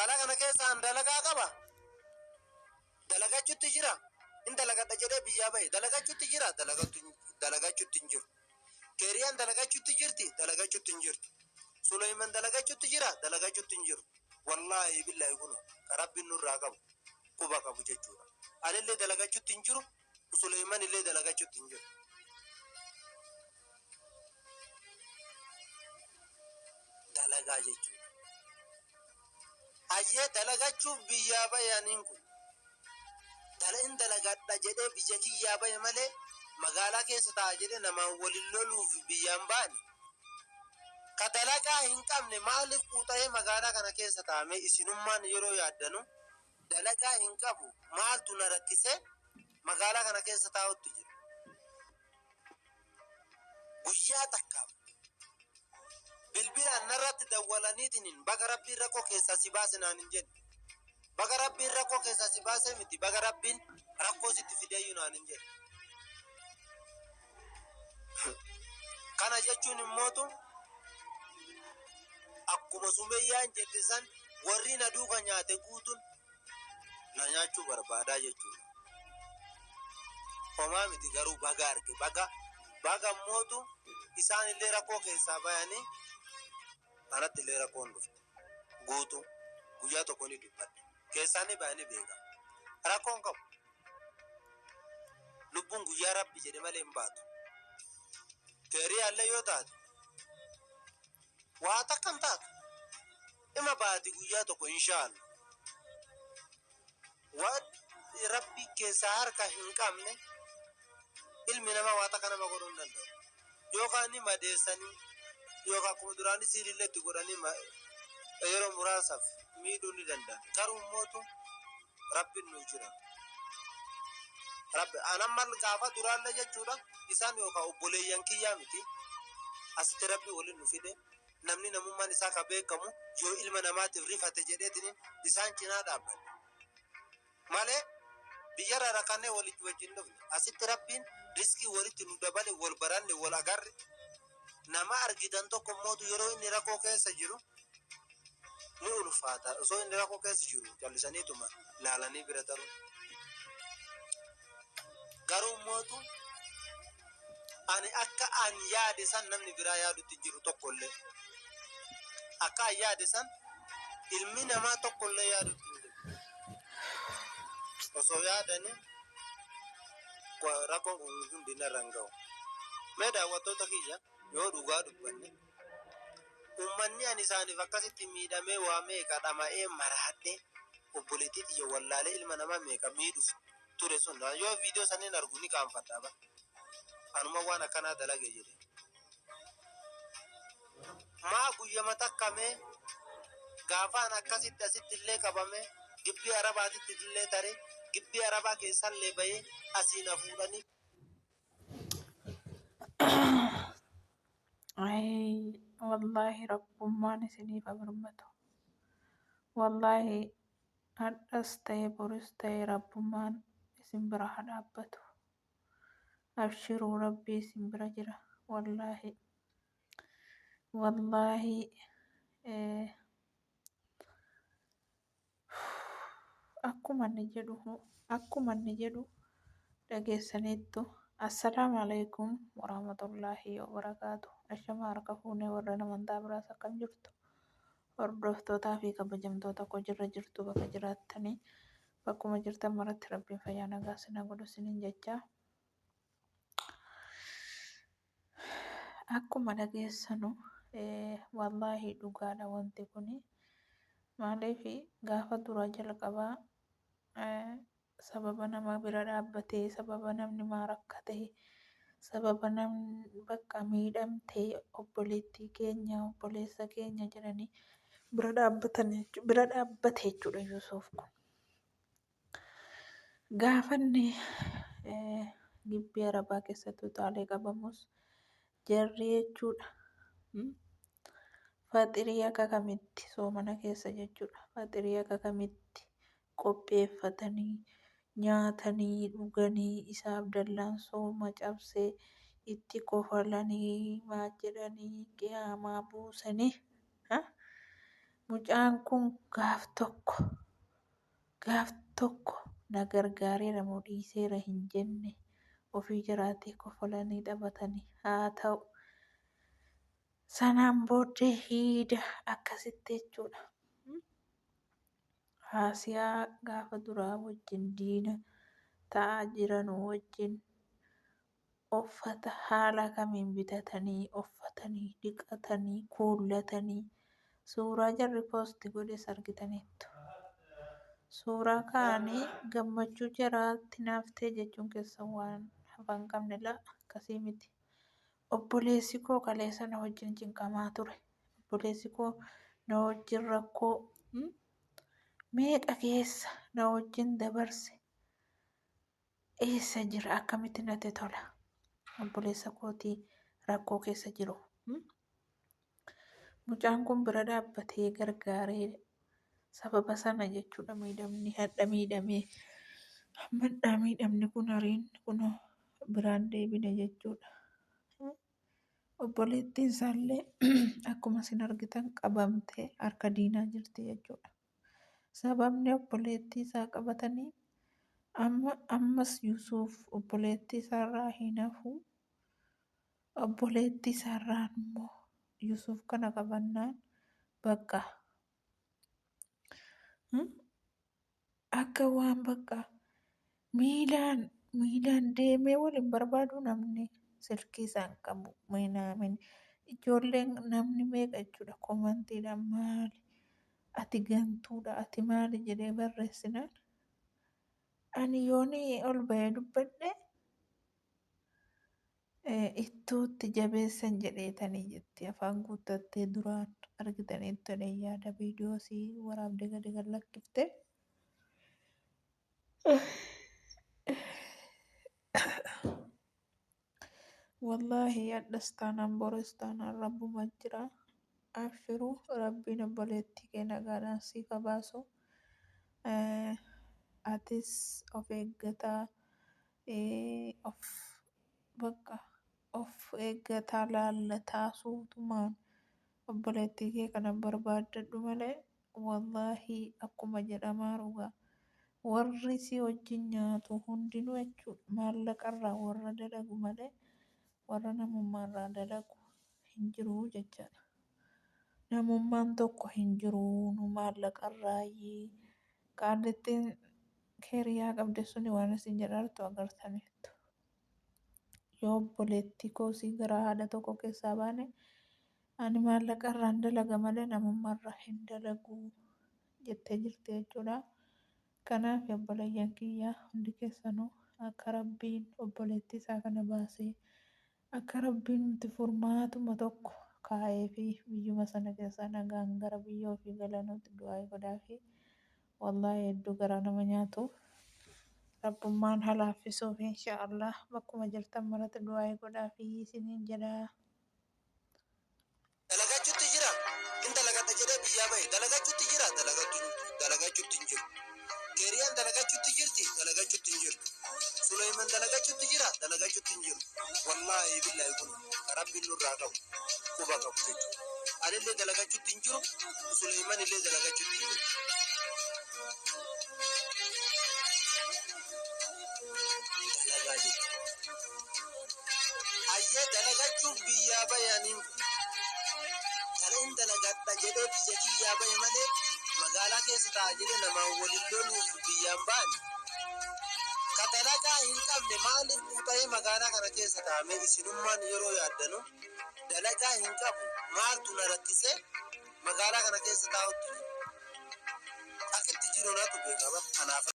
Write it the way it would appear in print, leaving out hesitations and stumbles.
magaalaa kana keessaan dalagaa qaba. Dalagachuutti jira. In dalagadha jedhee biyyaa bahe dalagachuutti jira. Dalagachuutti hin jiru. Keeriyaan dalagachuutti jirti. Dalagachuutti hin jirtu. Suleyman dalagachuutti jira. Dalagachuutti hin jiru. Wallaahi billahi kun rabbiin nurraa qabu. Quba qabu jechuudha. Anillee dalagachuutti hin jiru. Suleyman illee dalagachuutti hin jiru. Dalagaa jechuudha. Hayyee dalagachuuf biyyaa bayaniin kun. In dalagadha jedhee biyya kiyyaa bahe malee magaalaa keessa ta'a jedhee namaan waliin loluuf biyyaan baane. Ka dalagaa hin qabne maaliif quuxa'ee magaalaa kana keessa taa'ame isinummaan yeroo yaaddanu dalagaa hin qabu maaltu na rakkisee magaalaa kana keessa taa'utti jira. Guyyaa takkaaf bilbilaan narratti dawwalaniitiin baga rabbiin rakkoo keessaa si baase naan hin jedhe. Baga rabbiin rakkoo keessaa si baasee miti baga rabbiin rakkoo sitti fideeyyuu naan hin jedhe. Kana jechuun immootu akkuma sumeyyaan jedhe san warri na duuka nyaate guutuun na nyaachuu barbaadaa jechuudha. Homaa miti garuu baga arge baga immootu isaan illee rakkoo keessaa bayanii anatti illee rakkoon dhufte guutuu guyyaa tokko ni dubbadhe. Keessaanii bayanii beeka. Rakkoon qabu. Lubbuun guyyaa rabbi jedhe malee hin baatu. Keeriyaallee yoo taate waa takka hin taatu. Ima baati guyyaa tokko inshaallah. Waan rabbi keessaa harka hin qabne ilmi namaa waa takka nama godhuu hin danda'u. Yookaan ni madeessanii yookaan akkuma duraanii siilillee itti godhanii yeroo muraasaaf miidhuu ni danda'an. Garuu mootu rabbiin nu jira. Rabbi anamma gaafa duraallee jechuudha isaan yookaan obboleeyyan kiyyaa miti. Asitti rabbi waliin nu fide namni namummaan isaa ka beekamu yoo ilma namaatiif rifate jedheetiin isaan cinaa dhaabbate. Malee biyyarra rakkannee wajjin dhufne asitti rabbiin riskii walitti nu dabale wal baranne wal agarre nama argitan tokko mootu yeroo inni rakkoo keessa jiru ni ulfaata. Osoo inni rakkoo keessa jiru jallisaniituma laalanii bira taru. Garuu mootu ani akka an yaade san namni biraa yaadutti jiru tokkollee. Akka an yaade san ilmi namaa tokkollee yaadutti jiru. Osoo yaadanii rakkoon kun hundi narra hin ga'u. Mee daawwattoota kiyya yoo dhugaa dubbanne ummanni ani isaaniif akkasitti miidhamee waa meeqa dhama'ee maraadhee obboleettii xiyya wallaalee ilma namaa meeqa miidhuuf ture sun yoo viidiyoo saniin argu ni qaanfadhaa ba. Anuma waan akkanaa dalage jedhe. Maa guyyama takkamee gaafaan akkasitti asitti illee qabamee gibbii arabaatitti illee taree gibbii arabaa keessallee bahee asiin hafuudhanii. Wallahi rabbummaan isiniif birmatu. Wallahi hadhas ta'e boris ta'e rabbummaan isin bira haa dhaabbatu. Abshiruu rabbi isin bira jira. Wallahi akkuma inni jedhu dhageessaniittu. Assalamu alaikum warahmatullahi wabarakatuh. Ashama harka fuunee warra amantaa biraas akkam jirtu. Hordoftootaa fi kabajamtoota koo jirra jirtu bakka jiraattanii bakkuma jirtan maratti rabbiin fayyaa nagaa sina godhu sinin jecha. Akkuma dhageessanu wallahi dhugaadha wanti kuni. Maaliif gaafa dura jalqabaa sababa nama bira dhaabbatee sababa namni maa rakkate sababa namni bakka miidhamtee obboleettii keenya obboleessa keenya jedhanii bira dhaabbate jechuudha Yuusuf kun. Gaafa inni gibbii arabaa keessatti utaalee qabamus jarri jechuudha. Faxirii akka kamitti soomana keessa jechuudha. Faxirii akka kamitti qopheeffatanii nyaatanii dhuganii isaaf dallaan sooma cabsee itti kofalanii maal jedhanii qiyaamaa buusanii Mucaan kun gaaf tokko na gargaareera moo dhiiseera hin jenne ofii jiraatee kofalanii taphatanii haa ta'u sanaan booddee hiida akkasitti jechuudha. Haasiyaa gaafa duraa wajjin diina ta'aa jiran wajjin uffata haala kamiin bitatanii uffatanii dhiqatanii kuullatanii suuraa jarri poosti godhes argitaniittu. Suuraa kaanii gammachuu jaraatti naaftee jechuun keessan waan hafan qabne la akkasii miti. Obboleessi koo kaleessa na wajjin cinqamaa ture. Obboleessi koo na wajjin rakkoo meeqa keessa na wajjin dabarse eessa jira akkamitti natti tola. Obboleessa kootii rakkoo keessa jiru. Mucaan kun bira dhaabbatee gargaaree sababa sana jechuudha miidhamni hadha miidhamee hammadhaa miidhamni kun hariin kun biraan deebine jechuudha. Obboleettiin isaallee akkuma isin argitan qabamtee harka diinaa jirti jechuudha. Sababni obboleettii isaa qabatanii ammas Yusuuf obboleettii isaarraa hin hafu. Obboleettii isaarraan immoo Yusuuf kana qabannaan bakka akka waan bakka miilaan deemee waliin barbaadu namni silkii isaan qabu minaamin ijoolleen namni meeqa jechuudha komantiidhaan maali ati gantuudha ati maali jedhee barreessinaan ani yooni ol bahee dubbadhe ittootti jabeessan jedheetanii jetti afaan guuttattee duraan argitaniittudha yaada viidiyoosii waraabdee gadi gallakkifte. Wallaahi hadhas taanaan boris taanaan rabbuma jira. Abshiruu rabbiin obboleettii kee nagaadhaan siif haa baasu. Atis of eeggataa of eeggataa laallataa suutumaan obboleettii kee kana barbaaddadhu malee wallaahi akkuma jedhamaa dhugaa. Warri si wajjin nyaatu hundinuu jechuudha maallaqarraa warra dalagu malee warra namummaarraa dalagu hin jiru jechaadha. Namummaan tokko hin jiru nu maallaqarraayyii qaallittiin keeriyaa qabde suni waan isin jedhartu agartaniittu. Yoo obboleettii koosii gara haadha tokko keessaa baane ani maallaqarraan dalaga malee namummaarraa hin dalagu jettee jirti jechuudha. Kanaaf obboleeyyan kiyyaa hundi keessanuu akka rabbiin obboleettii isaa kana baasee akka rabbiin nuti furmaatuma tokko kaa'ee fi biyyuma sana keessaa nagaan gara biyya ofii galanuutti du'aa godhaa fi wallaahi hedduu garaa nama nyaatu rabbummaan halaaffisuuf inshaallah bakkuma jirtan maratti du'aa godhaa fi isiniin jedhaa. Dalagachuutti jira inta lagata jedhee biyyaa bahe dalagachuutti jira dalagachuutti hin jiru. Keeriyaan dalagachuutti jirti dalagachuutti hin jiru. Suleyman dalagachuutti jira dalagachuutti hin jiru. Wallaahi billaahi kun rabbiin nurraa qabu quba qabu jechuudha. Anillee dalagachuutti hin jiru Suleyman illee dalagachuutti hin jiru. Dalagaa jechuudha. Ayyee dalagachuuf biyyaa bayaniin kan dalagadha jedhee biyya kiyyaa bahe malee magaalaa keessa taa'aa jire namaan waliin loluuf biyyaan ba'an. Ka dalagaa hin qabne maaliif fuuta'ee magaalaa kana keessa taa'ame isinummaan yeroo yaaddanu dalagaa hin qabu maaltu na rakkisee magaalaa kana keessa taa'utti jiru. Akkitti jiru natu beekama kanaaf.